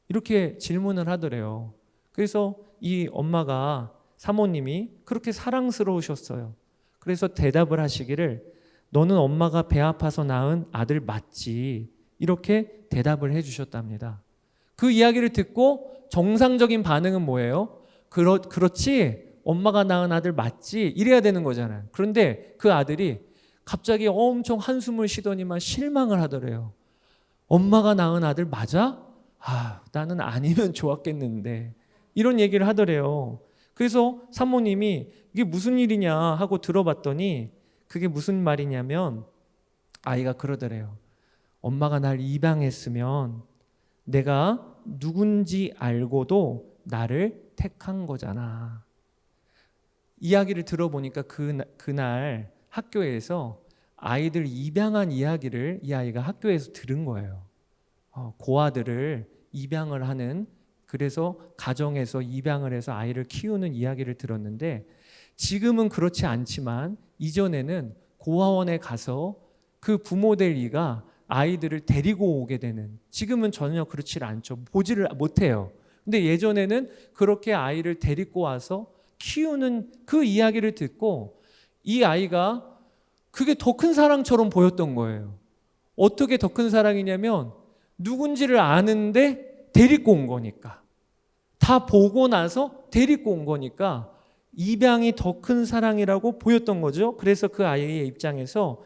이렇게 질문을 하더래요. 그래서 이 엄마가 사모님이 그렇게 사랑스러우셨어요. 그래서 대답을 하시기를 너는 엄마가 배 아파서 낳은 아들 맞지? 이렇게 대답을 해주셨답니다. 그 이야기를 듣고 정상적인 반응은 뭐예요? 그렇지, 엄마가 낳은 아들 맞지? 이래야 되는 거잖아요. 그런데 그 아들이 갑자기 엄청 한숨을 쉬더니만 실망을 하더래요. 엄마가 낳은 아들 맞아? 나는 아니면 좋았겠는데 이런 얘기를 하더래요. 그래서 사모님이 이게 무슨 일이냐 하고 들어봤더니 그게 무슨 말이냐면 아이가 그러더래요. 엄마가 날 입양했으면 내가 누군지 알고도 나를 택한 거잖아. 이야기를 들어보니까 그날 학교에서 아이들 입양한 이야기를 이 아이가 학교에서 들은 거예요. 고아들을 입양을 하는, 그래서 가정에서 입양을 해서 아이를 키우는 이야기를 들었는데 지금은 그렇지 않지만 이전에는 고아원에 가서 그 부모 될 이가 아이들을 데리고 오게 되는, 지금은 전혀 그렇지 않죠. 보지를 못해요. 근데 예전에는 그렇게 아이를 데리고 와서 키우는 그 이야기를 듣고 이 아이가 그게 더 큰 사랑처럼 보였던 거예요. 어떻게 더 큰 사랑이냐면 누군지를 아는데 데리고 온 거니까. 다 보고 나서 데리고 온 거니까 입양이 더 큰 사랑이라고 보였던 거죠. 그래서 그 아이의 입장에서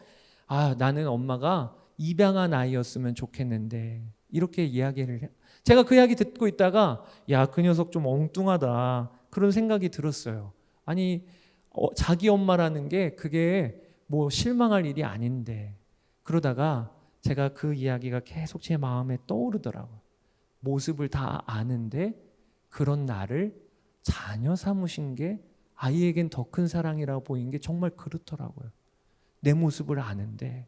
나는 엄마가 입양한 아이였으면 좋겠는데 이렇게 이야기를 해요. 제가 그 이야기 듣고 있다가 그 녀석 좀 엉뚱하다 그런 생각이 들었어요. 아니 자기 엄마라는 게 그게 뭐 실망할 일이 아닌데. 그러다가 제가 그 이야기가 계속 제 마음에 떠오르더라고요. 모습을 다 아는데 그런 나를 자녀 삼으신 게 아이에겐 더 큰 사랑이라고 보이는 게 정말 그렇더라고요. 내 모습을 아는데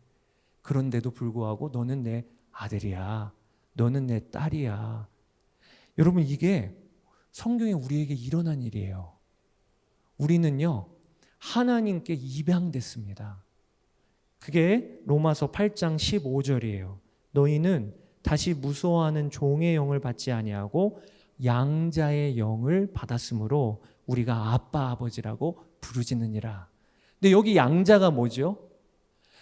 그런데도 불구하고 너는 내 아들이야. 너는 내 딸이야. 여러분 이게 성경에 우리에게 일어난 일이에요. 우리는요 하나님께 입양됐습니다. 그게 로마서 8장 15절이에요. 너희는 다시 무서워하는 종의 영을 받지 아니하고 양자의 영을 받았으므로 우리가 아빠 아버지라고 부르짖느니라. 근데 여기 양자가 뭐죠?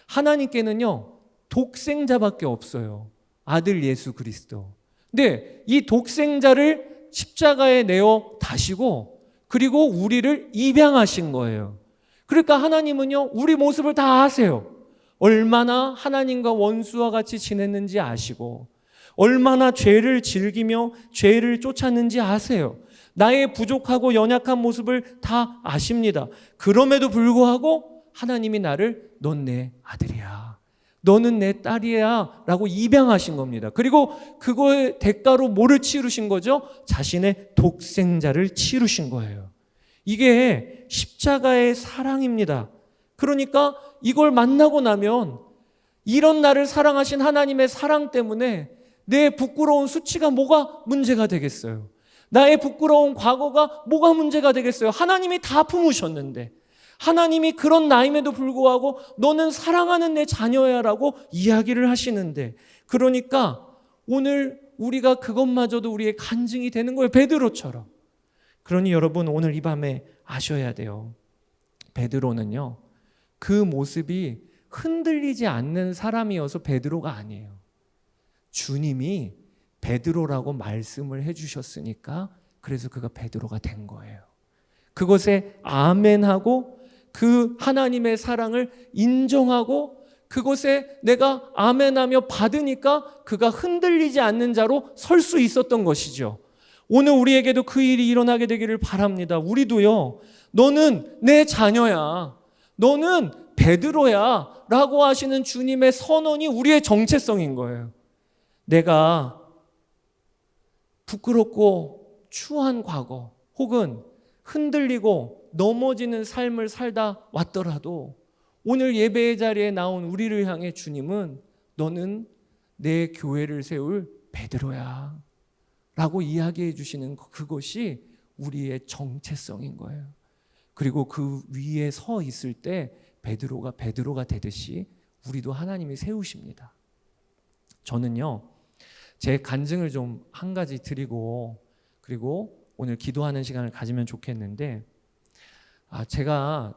하나님께는요 독생자밖에 없어요. 아들 예수 그리스도. 근데 이 독생자를 십자가에 내어 다시고 그리고 우리를 입양하신 거예요. 그러니까 하나님은요 우리 모습을 다 아세요. 얼마나 하나님과 원수와 같이 지냈는지 아시고 얼마나 죄를 즐기며 죄를 쫓았는지 아세요. 나의 부족하고 연약한 모습을 다 아십니다. 그럼에도 불구하고 하나님이 나를 넌 내 아들이야. 너는 내 딸이야 라고 입양하신 겁니다. 그리고 그거의 대가로 뭐를 치르신 거죠? 자신의 독생자를 치르신 거예요. 이게 십자가의 사랑입니다. 그러니까 이걸 만나고 나면 이런 나를 사랑하신 하나님의 사랑 때문에 내 부끄러운 수치가 뭐가 문제가 되겠어요? 나의 부끄러운 과거가 뭐가 문제가 되겠어요? 하나님이 다 품으셨는데 하나님이 그런 나임에도 불구하고 너는 사랑하는 내 자녀야 라고 이야기를 하시는데 그러니까 오늘 우리가 그것마저도 우리의 간증이 되는 거예요. 베드로처럼. 그러니 여러분 오늘 이 밤에 아셔야 돼요. 베드로는요 그 모습이 흔들리지 않는 사람이어서 베드로가 아니에요. 주님이 베드로라고 말씀을 해주셨으니까 그래서 그가 베드로가 된 거예요. 그것에 아멘하고 그 하나님의 사랑을 인정하고 그것에 내가 아멘하며 받으니까 그가 흔들리지 않는 자로 설 수 있었던 것이죠. 오늘 우리에게도 그 일이 일어나게 되기를 바랍니다. 우리도요 너는 내 자녀야. 너는 베드로야 라고 하시는 주님의 선언이 우리의 정체성인 거예요. 내가 부끄럽고 추한 과거 혹은 흔들리고 넘어지는 삶을 살다 왔더라도 오늘 예배의 자리에 나온 우리를 향해 주님은 너는 내 교회를 세울 베드로야 라고 이야기해 주시는 그것이 우리의 정체성인 거예요. 그리고 그 위에 서 있을 때 베드로가 되듯이 우리도 하나님이 세우십니다. 저는요 제 간증을 좀 한 가지 드리고 그리고 오늘 기도하는 시간을 가지면 좋겠는데 제가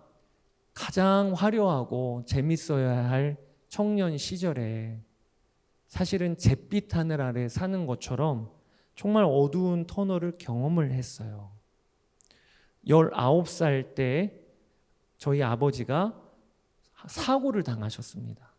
가장 화려하고 재밌어야 할 청년 시절에 사실은 잿빛 하늘 아래 사는 것처럼 정말 어두운 터널을 경험을 했어요. 19살 때 저희 아버지가 사고를 당하셨습니다.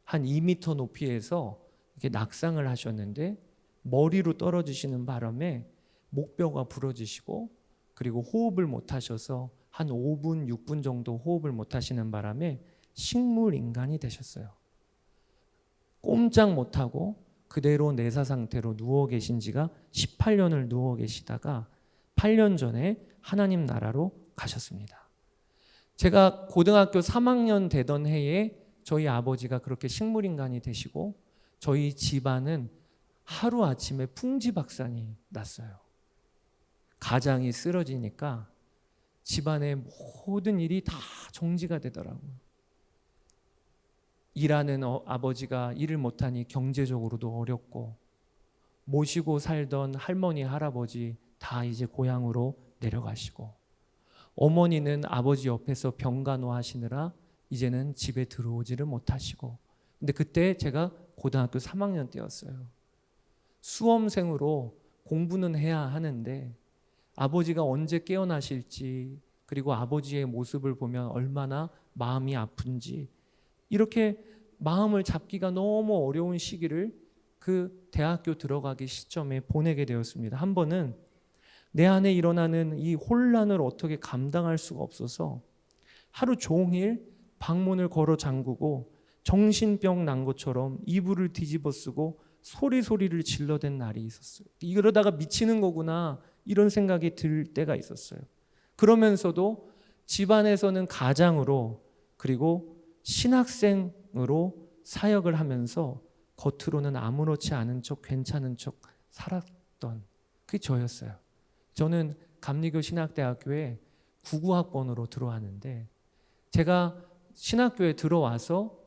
한 2m 높이에서 이렇게 낙상을 하셨는데 머리로 떨어지시는 바람에 목뼈가 부러지시고 그리고 호흡을 못 하셔서 한 5분, 6분 정도 호흡을 못 하시는 바람에 식물인간이 되셨어요. 꼼짝 못하고 그대로 내사 상태로 누워 계신 지가 18년을 누워 계시다가 8년 전에 하나님 나라로 가셨습니다. 제가 고등학교 3학년 되던 해에 저희 아버지가 그렇게 식물인간이 되시고 저희 집안은 하루아침에 풍지박산이 났어요. 가장이 쓰러지니까 집안의 모든 일이 다 정지가 되더라고요. 일하는 아버지가 일을 못하니 경제적으로도 어렵고 모시고 살던 할머니, 할아버지 다 이제 고향으로 내려가시고 어머니는 아버지 옆에서 병간호 하시느라 이제는 집에 들어오지를 못하시고 근데 그때 제가 고등학교 3학년 때였어요. 수험생으로 공부는 해야 하는데 아버지가 언제 깨어나실지, 그리고 아버지의 모습을 보면 얼마나 마음이 아픈지, 이렇게 마음을 잡기가 너무 어려운 시기를 그 대학교 들어가기 시점에 보내게 되었습니다. 한 번은 내 안에 일어나는 이 혼란을 어떻게 감당할 수가 없어서 하루 종일 방문을 걸어 잠그고 정신병 난 것처럼 이불을 뒤집어 쓰고 소리를 질러댄 날이 있었어요. 이러다가 미치는 거구나, 이런 생각이 들 때가 있었어요. 그러면서도 집안에서는 가장으로, 그리고 신학생으로 사역을 하면서 겉으로는 아무렇지 않은 척, 괜찮은 척 살았던 그게 저였어요. 저는 감리교 신학대학교에 99학번으로 들어왔는데, 제가 신학교에 들어와서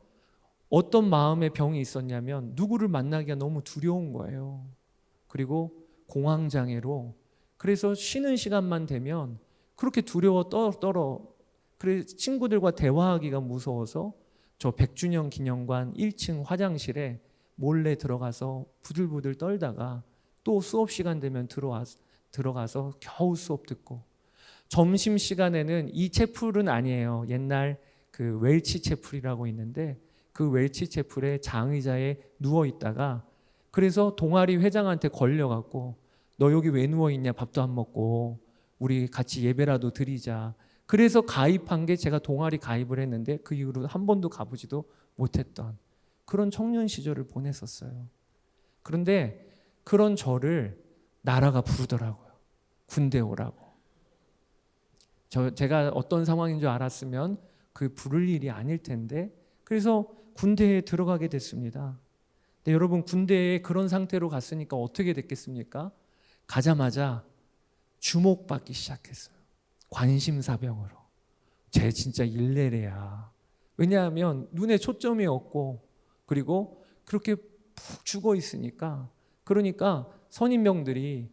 어떤 마음의 병이 있었냐면 누구를 만나기가 너무 두려운 거예요. 그리고 공황장애로, 그래서 쉬는 시간만 되면 그렇게 두려워 떨어. 그래서 친구들과 대화하기가 무서워서 저 백준영 기념관 1층 화장실에 몰래 들어가서 부들부들 떨다가 또 수업 시간 되면 들어가서 겨우 수업 듣고, 점심 시간에는 이 채플은 아니에요. 옛날 그 웰치 채플이라고 있는데 그 웰치 채플에 장의자에 누워 있다가, 그래서 동아리 회장한테 걸려갖고 너 여기 왜 누워 있냐, 밥도 안 먹고 우리 같이 예배라도 드리자. 그래서 가입한 게, 제가 동아리 가입을 했는데 그 이후로 한 번도 가보지도 못했던 그런 청년 시절을 보냈었어요. 그런데 그런 저를 나라가 부르더라고요. 군대 오라고. 제가 어떤 상황인 줄 알았으면 그 부를 일이 아닐 텐데, 그래서 군대에 들어가게 됐습니다. 근데 여러분, 군대에 그런 상태로 갔으니까 어떻게 됐겠습니까? 가자마자 주목받기 시작했어요. 관심사병으로. 쟤 진짜 일레래야. 왜냐하면 눈에 초점이 없고, 그리고 그렇게 푹 죽어 있으니까. 그러니까 선임병들이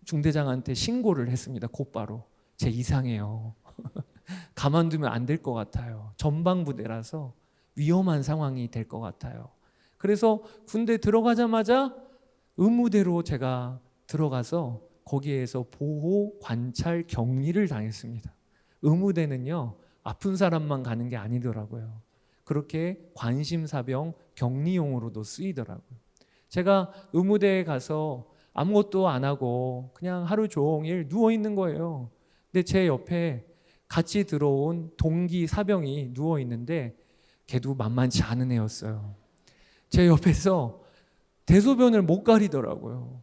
중대장한테 신고를 했습니다. 곧바로. 쟤 이상해요. 가만두면 안 될 것 같아요. 전방부대라서 위험한 상황이 될 것 같아요. 그래서 군대 들어가자마자 의무대로 제가 들어가서 거기에서 보호, 관찰, 격리를 당했습니다. 의무대는요, 아픈 사람만 가는 게 아니더라고요. 그렇게 관심사병 격리용으로도 쓰이더라고요. 제가 의무대에 가서 아무것도 안 하고 그냥 하루 종일 누워 있는 거예요. 근데 제 옆에 같이 들어온 동기 사병이 누워 있는데 걔도 만만치 않은 애였어요. 제 옆에서 대소변을 못 가리더라고요.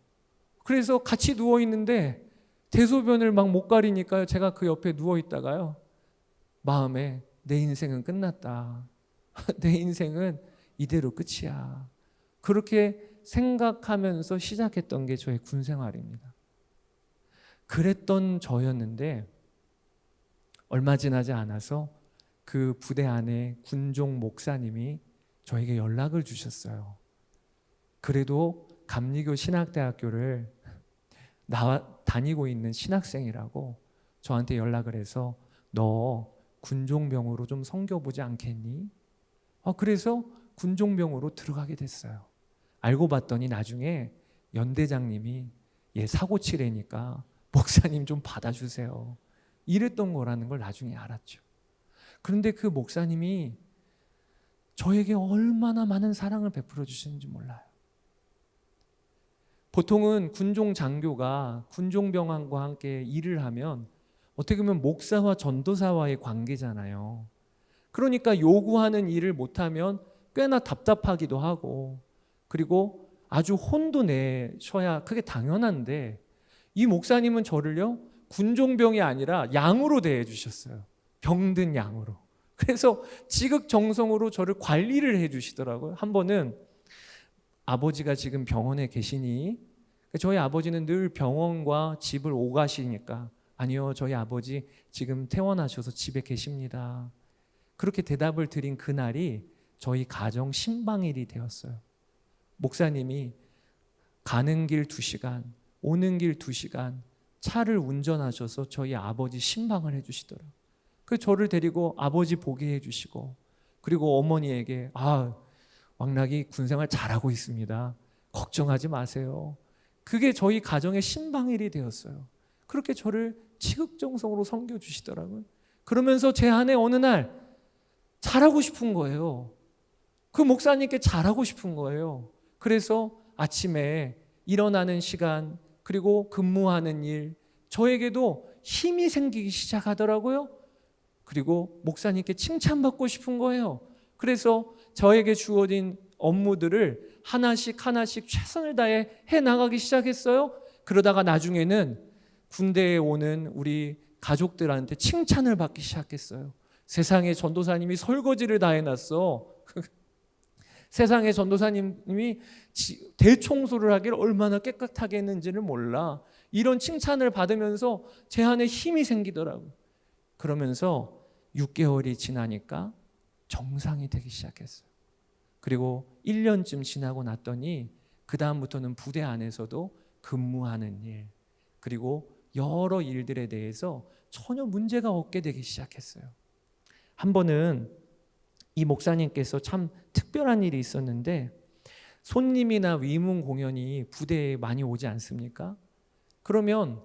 그래서 같이 누워 있는데 대소변을 막 못 가리니까 제가 그 옆에 누워 있다가요, 마음에 내 인생은 끝났다. 내 인생은 이대로 끝이야. 그렇게 생각하면서 시작했던 게 저의 군 생활입니다. 그랬던 저였는데 얼마 지나지 않아서 그 부대 안에 군종 목사님이 저에게 연락을 주셨어요. 그래도 감리교 신학대학교를 다니고 있는 신학생이라고 저한테 연락을 해서 너 군종병으로 좀 섬겨보지 않겠니? 그래서 군종병으로 들어가게 됐어요. 알고 봤더니 나중에 연대장님이 얘 사고 치레니까 목사님 좀 받아주세요, 이랬던 거라는 걸 나중에 알았죠. 그런데 그 목사님이 저에게 얼마나 많은 사랑을 베풀어 주시는지 몰라요. 보통은 군종 장교가 군종병원과 함께 일을 하면 어떻게 보면 목사와 전도사와의 관계잖아요. 그러니까 요구하는 일을 못하면 꽤나 답답하기도 하고, 그리고 아주 혼도 내셔야 그게 당연한데, 이 목사님은 저를요, 군종병이 아니라 양으로 대해 주셨어요. 병든 양으로. 그래서 지극정성으로 저를 관리를 해 주시더라고요. 한 번은 아버지가 지금 병원에 계시니? 저희 아버지는 늘 병원과 집을 오가시니까 아니요, 저희 아버지 지금 퇴원하셔서 집에 계십니다. 그렇게 대답을 드린 그날이 저희 가정 신방일이 되었어요. 목사님이 가는 길 2시간, 오는 길 2시간 차를 운전하셔서 저희 아버지 신방을 해주시더라고요. 그 저를 데리고 아버지 보게 해주시고, 그리고 어머니에게 왕락이 군생활 잘하고 있습니다. 걱정하지 마세요. 그게 저희 가정의 신방일이 되었어요. 그렇게 저를 지극정성으로 섬겨주시더라고요. 그러면서 제 안에 어느 날 잘하고 싶은 거예요. 그 목사님께 잘하고 싶은 거예요. 그래서 아침에 일어나는 시간, 그리고 근무하는 일, 저에게도 힘이 생기기 시작하더라고요. 그리고 목사님께 칭찬받고 싶은 거예요. 그래서 저에게 주어진 업무들을 하나씩 하나씩 최선을 다해 해나가기 시작했어요. 그러다가 나중에는 군대에 오는 우리 가족들한테 칭찬을 받기 시작했어요. 세상에 전도사님이 설거지를 다 해놨어. 세상에 전도사님이 대청소를 하기를 얼마나 깨끗하게 했는지를 몰라. 이런 칭찬을 받으면서 제 안에 힘이 생기더라고요. 그러면서 6개월이 지나니까 정상이 되기 시작했어요. 그리고 1년쯤 지나고 났더니 그 다음부터는 부대 안에서도 근무하는 일, 그리고 여러 일들에 대해서 전혀 문제가 없게 되기 시작했어요. 한 번은 이 목사님께서 참 특별한 일이 있었는데, 손님이나 위문 공연이 부대에 많이 오지 않습니까? 그러면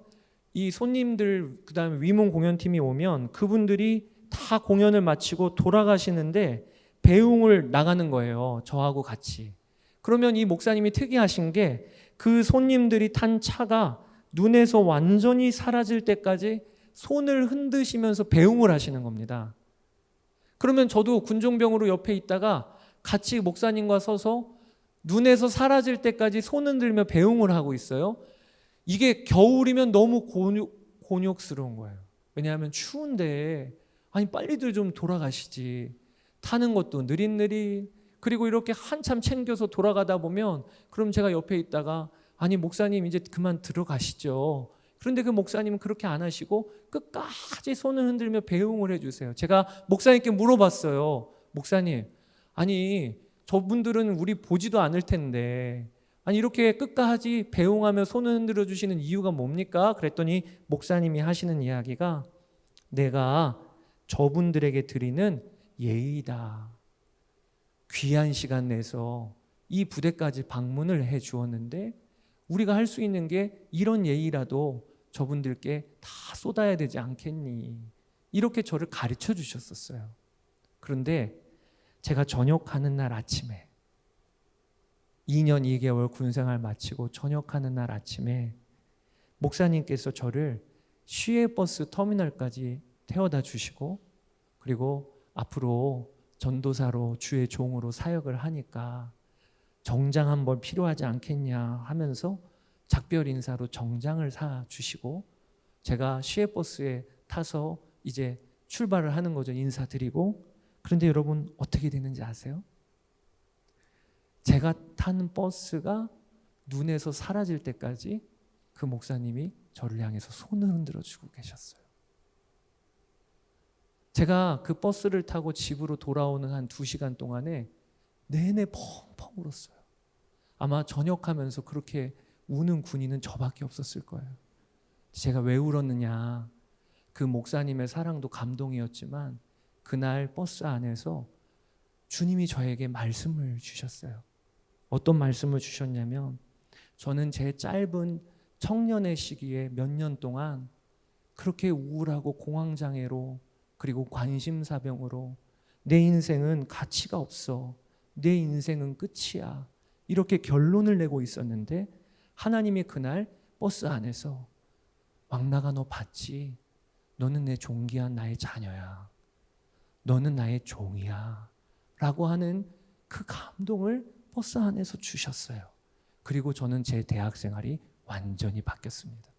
이 손님들, 그 다음에 위문 공연팀이 오면 그분들이 다 공연을 마치고 돌아가시는데 배웅을 나가는 거예요. 저하고 같이. 그러면 이 목사님이 특이하신 게 그 손님들이 탄 차가 눈에서 완전히 사라질 때까지 손을 흔드시면서 배웅을 하시는 겁니다. 그러면 저도 군종병으로 옆에 있다가 같이 목사님과 서서 눈에서 사라질 때까지 손 흔들며 배웅을 하고 있어요. 이게 겨울이면 너무 곤욕스러운 거예요. 왜냐하면 추운데 아니 빨리들 좀 돌아가시지. 타는 것도 느릿느릿. 그리고 이렇게 한참 챙겨서 돌아가다 보면 그럼 제가 옆에 있다가 아니 목사님 이제 그만 들어가시죠. 그런데 그 목사님은 그렇게 안 하시고 끝까지 손을 흔들며 배웅을 해주세요. 제가 목사님께 물어봤어요. 목사님, 아니 저분들은 우리 보지도 않을 텐데 아니 이렇게 끝까지 배웅하며 손을 흔들어 주시는 이유가 뭡니까? 그랬더니 목사님이 하시는 이야기가 내가 저분들에게 드리는 예의다. 귀한 시간 내서 이 부대까지 방문을 해 주었는데 우리가 할 수 있는 게 이런 예의라도 저분들께 다 쏟아야 되지 않겠니? 이렇게 저를 가르쳐 주셨었어요. 그런데 제가 전역하는 날 아침에 2년 2개월 군생활 마치고 전역하는 날 아침에 목사님께서 저를 시외버스 터미널까지 태워다 주시고 그리고 앞으로 전도사로 주의 종으로 사역을 하니까 정장 한 벌 필요하지 않겠냐 하면서 작별 인사로 정장을 사 주시고 제가 시외버스에 타서 이제 출발을 하는 거죠. 인사드리고. 그런데 여러분 어떻게 되는지 아세요? 제가 타는 버스가 눈에서 사라질 때까지 그 목사님이 저를 향해서 손을 흔들어 주고 계셨어요. 제가 그 버스를 타고 집으로 돌아오는 한 2시간 동안에 내내 펑펑 울었어요. 아마 전역하면서 그렇게 우는 군인은 저밖에 없었을 거예요. 제가 왜 울었느냐, 그 목사님의 사랑도 감동이었지만 그날 버스 안에서 주님이 저에게 말씀을 주셨어요. 어떤 말씀을 주셨냐면 저는 제 짧은 청년의 시기에 몇 년 동안 그렇게 우울하고 공황장애로 그리고 관심사병으로 내 인생은 가치가 없어. 내 인생은 끝이야. 이렇게 결론을 내고 있었는데 하나님이 그날 버스 안에서 왕나가 너 봤지? 너는 내 존귀한 나의 자녀야. 너는 나의 종이야. 라고 하는 그 감동을 버스 안에서 주셨어요. 그리고 저는 제 대학 생활이 완전히 바뀌었습니다.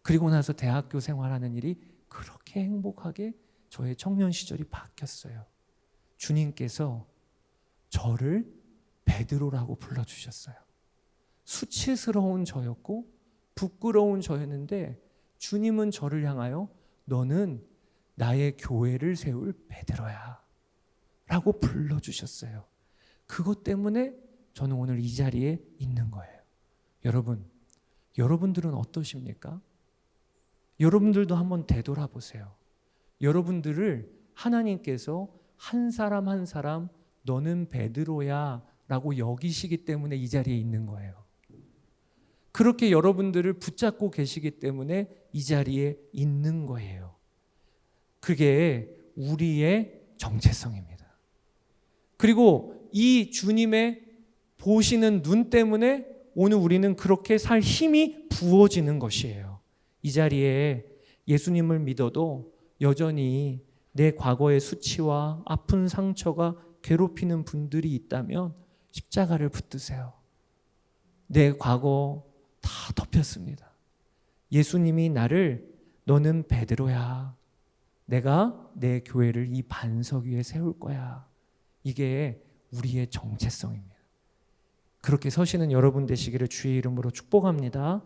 그리고 나서 대학교 생활하는 일이 그렇게 행복하게 저의 청년 시절이 바뀌었어요. 주님께서 저를 베드로라고 불러주셨어요. 수치스러운 저였고 부끄러운 저였는데 주님은 저를 향하여 너는 나의 교회를 세울 베드로야 라고 불러주셨어요. 그것 때문에 저는 오늘 이 자리에 있는 거예요. 여러분들은 어떠십니까? 여러분들도 한번 되돌아보세요. 여러분들을 하나님께서 한 사람 한 사람 너는 베드로야 라고 여기시기 때문에 이 자리에 있는 거예요. 그렇게 여러분들을 붙잡고 계시기 때문에 이 자리에 있는 거예요. 그게 우리의 정체성입니다. 그리고 이 주님의 보시는 눈 때문에 오늘 우리는 그렇게 살 힘이 부어지는 것이에요. 이 자리에 예수님을 믿어도 여전히 내 과거의 수치와 아픈 상처가 괴롭히는 분들이 있다면 십자가를 붙드세요. 내 과거 다 덮였습니다. 예수님이 나를 너는 베드로야. 내가 내 교회를 이 반석 위에 세울 거야. 이게 우리의 정체성입니다. 그렇게 서시는 여러분 되시기를 주의 이름으로 축복합니다.